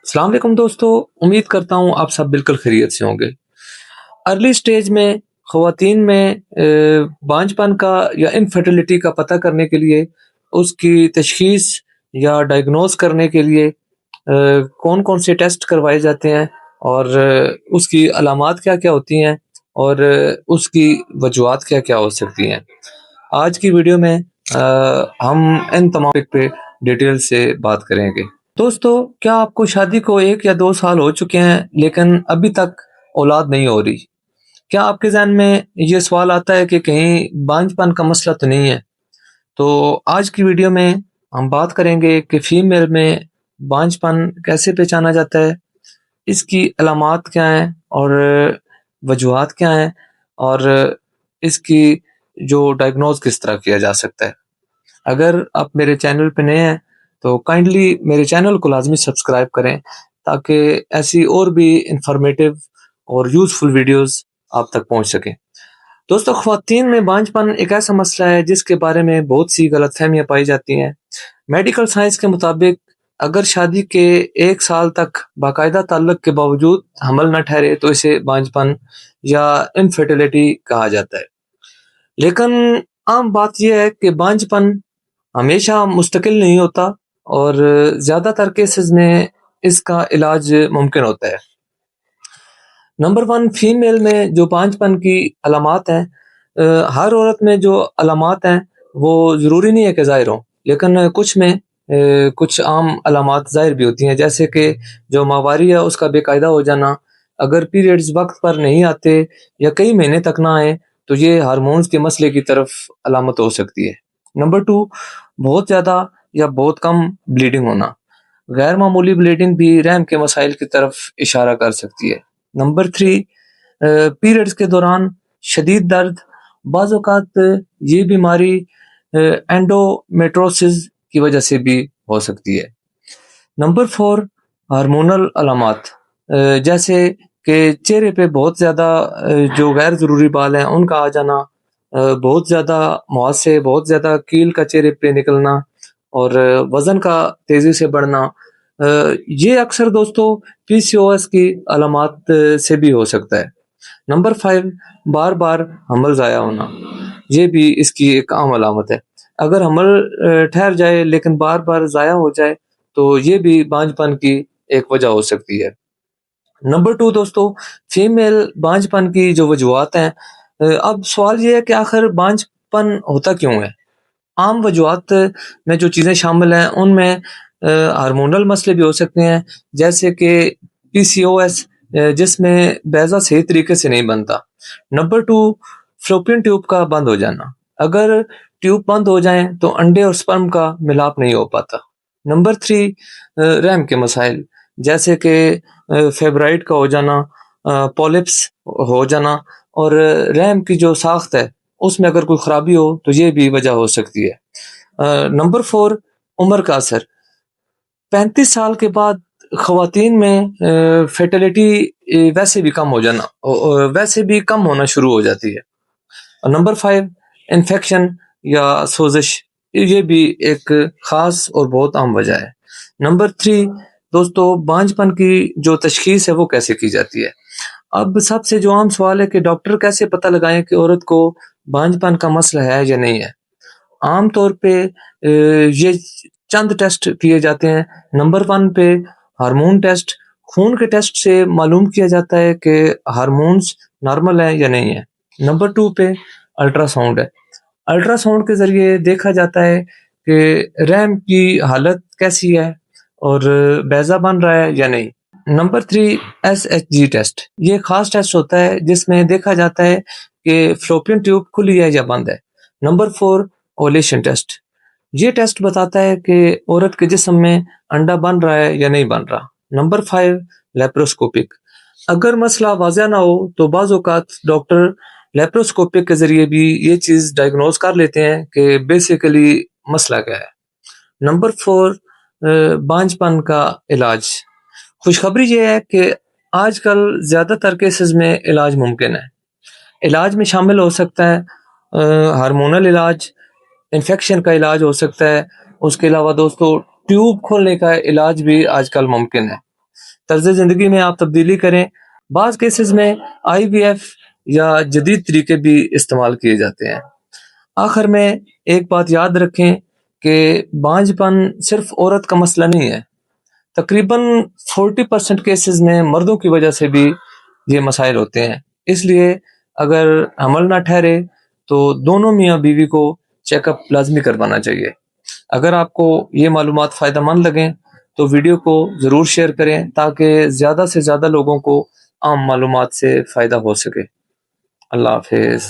अस्सलाम वालेकुम दोस्तों, उम्मीद करता हूँ आप सब बिल्कुल खैरियत से होंगे। अर्ली स्टेज में ख़वातीन में बांझपन का या इनफर्टिलिटी का पता करने के लिए, उसकी तशख़ीस या डायग्नोस करने के लिए कौन कौन से टेस्ट करवाए जाते हैं और उसकी अलामात क्या क्या होती हैं और उसकी वजूहात क्या क्या हो सकती हैं। आज की वीडियो में हम इन तमाम पे डिटेल से बात करेंगे। दोस्तों, क्या आपको शादी को 1 या 2 साल हो चुके हैं लेकिन अभी तक औलाद नहीं हो रही? क्या आपके ज़हन में ये सवाल आता है कि कहीं बांझपन का मसला तो नहीं है? तो आज की वीडियो में हम बात करेंगे कि फीमेल में बांझपन कैसे पहचाना जाता है, इसकी अलामात क्या हैं और वजूहात क्या हैं और इसकी जो डायग्नोज किस तरह किया जा सकता है। अगर आप मेरे चैनल पे नए हैं तो काइंडली मेरे चैनल को लाजमी सब्सक्राइब करें ताकि ऐसी और भी इंफॉर्मेटिव और यूज़फुल वीडियोस आप तक पहुंच सकें। दोस्तों, ख्वातीन में बांझपन एक ऐसा मसला है जिसके बारे में बहुत सी गलतफहमियां पाई जाती हैं। मेडिकल साइंस के मुताबिक अगर शादी के 1 साल तक बाकायदा ताल्लुक के बावजूद हमल न ठहरे तो इसे बांझपन या इनफर्टिलिटी कहा जाता है। लेकिन आम बात यह है कि बांझपन हमेशा मुस्तकिल नहीं होता और ज़्यादातर केसेस में इसका इलाज मुमकिन होता है। नंबर 1, फीमेल में जो बांझपन की अलामात हैं, हर औरत में जो अलामात हैं वो ज़रूरी नहीं है कि ज़ाहिर हों, लेकिन कुछ में कुछ आम अलामात ज़ाहिर भी होती हैं, जैसे कि जो माहवारी है उसका बेकायदा हो जाना। अगर पीरियड्स वक्त पर नहीं आते या कई महीने तक ना आए तो ये हार्मोन्स के मसले की तरफ अलामत हो सकती है। नंबर 2, बहुत ज़्यादा या बहुत कम ब्लीडिंग होना। गैर मामूली ब्लीडिंग भी रहम के मसाइल की तरफ इशारा कर सकती है। नंबर 3, पीरियड्स के दौरान शदीद दर्द। बाज़ औक़ात ये बीमारी एंडोमेट्रोसिस की वजह से भी हो सकती है। नंबर 4, हार्मोनल अलामात, जैसे कि चेहरे पे बहुत ज़्यादा जो गैर ज़रूरी बाल हैं उनका आ जाना, बहुत ज़्यादा मुहासे, बहुत ज़्यादा कील का चेहरे पे निकलना और वज़न का तेज़ी से बढ़ना। ये अक्सर दोस्तों पीसीओएस की अलामात से भी हो सकता है। नंबर 5, बार बार हमल ज़ाया होना, ये भी इसकी एक आम अलामत है। अगर हमल ठहर जाए लेकिन बार बार ज़ाया हो जाए तो ये भी बांझपन की एक वजह हो सकती है। नंबर 2 दोस्तों, फीमेल बांझपन की जो वजूहात हैं, अब सवाल ये है कि आखिर बांझपन होता क्यों है। आम वजूहात में जो चीज़ें शामिल हैं उनमें हार्मोनल मसले भी हो सकते हैं, जैसे कि पीसीओएस, जिसमें बैज़ा सही तरीके से नहीं बनता। नंबर 2, फ़्लोपियन ट्यूब का बंद हो जाना। अगर ट्यूब बंद हो जाएं तो अंडे और स्पर्म का मिलाप नहीं हो पाता। नंबर 3, रहम के मसाइल, जैसे कि फेब्राइड का हो जाना, पॉलिप्स हो जाना और रहम की जो साख्त है उसमें अगर कोई ख़राबी हो तो ये भी वजह हो सकती है। नंबर 4, उम्र का असर। 35 साल के बाद ख़वातीन में फर्टिलिटी वैसे भी कम हो जाना, वैसे भी कम होना शुरू हो जाती है। और नंबर 5, इन्फेक्शन या सोजिश, ये भी एक ख़ास और बहुत आम वजह है। नंबर 3 दोस्तों, बांझपन की जो तशख़ीस है वो कैसे की जाती है। अब सबसे जो आम सवाल है कि डॉक्टर कैसे पता लगाएं कि औरत को बांझपन का मसला है या नहीं है। आम तौर पे ये चंद टेस्ट किए जाते हैं। नंबर 1 पे हार्मोन टेस्ट, खून के टेस्ट से मालूम किया जाता है कि हार्मोन्स नॉर्मल है या नहीं है। नंबर 2 पे अल्ट्रासाउंड है। अल्ट्रासाउंड के ज़रिए देखा जाता है कि रहम की हालत कैसी है और बैज़ा बन रहा है या नहीं। नंबर 3, एसएचजी टेस्ट, ये खास टेस्ट होता है जिसमें देखा जाता है कि फ़्लोपियन ट्यूब खुली है या बंद है। नंबर 4, ओवुलेशन टेस्ट, ये टेस्ट बताता है कि औरत के जिस्म में अंडा बन रहा है या नहीं बन रहा। नंबर 5, लेप्रोस्कोपिक, अगर मसला वाज़ह ना हो तो बाज़ औक़ात डॉक्टर लेप्रोस्कोपिक के ज़रिए भी ये चीज़ डायग्नोज कर लेते हैं कि बेसिकली मसला क्या है। नंबर 4, बांझपन का इलाज। खुशखबरी ये है कि आजकल ज़्यादातर केसेस में इलाज मुमकिन है। इलाज में शामिल हो सकता है हार्मोनल इलाज, इन्फेक्शन का इलाज हो सकता है। उसके अलावा दोस्तों ट्यूब खोलने का इलाज भी आजकल मुमकिन है। طرز زندگی میں آپ تبدیلی کریں. بعض کیسز میں IVF یا جدید طریقے بھی استعمال کیے جاتے ہیں. آخر میں ایک بات یاد رکھیں کہ بانجھ پن صرف عورت کا مسئلہ نہیں ہے. تقریباً 40% کیسز میں مردوں کی وجہ سے بھی یہ مسائل ہوتے ہیں. اس لیے اگر حمل نہ ٹھہرے تو دونوں میاں بیوی کو چیک اپ لازمی کروانا چاہیے. اگر آپ کو یہ معلومات فائدہ مند لگیں تو ویڈیو کو ضرور شیئر کریں تاکہ زیادہ سے زیادہ لوگوں کو عام معلومات سے فائدہ ہو سکے. اللہ حافظ.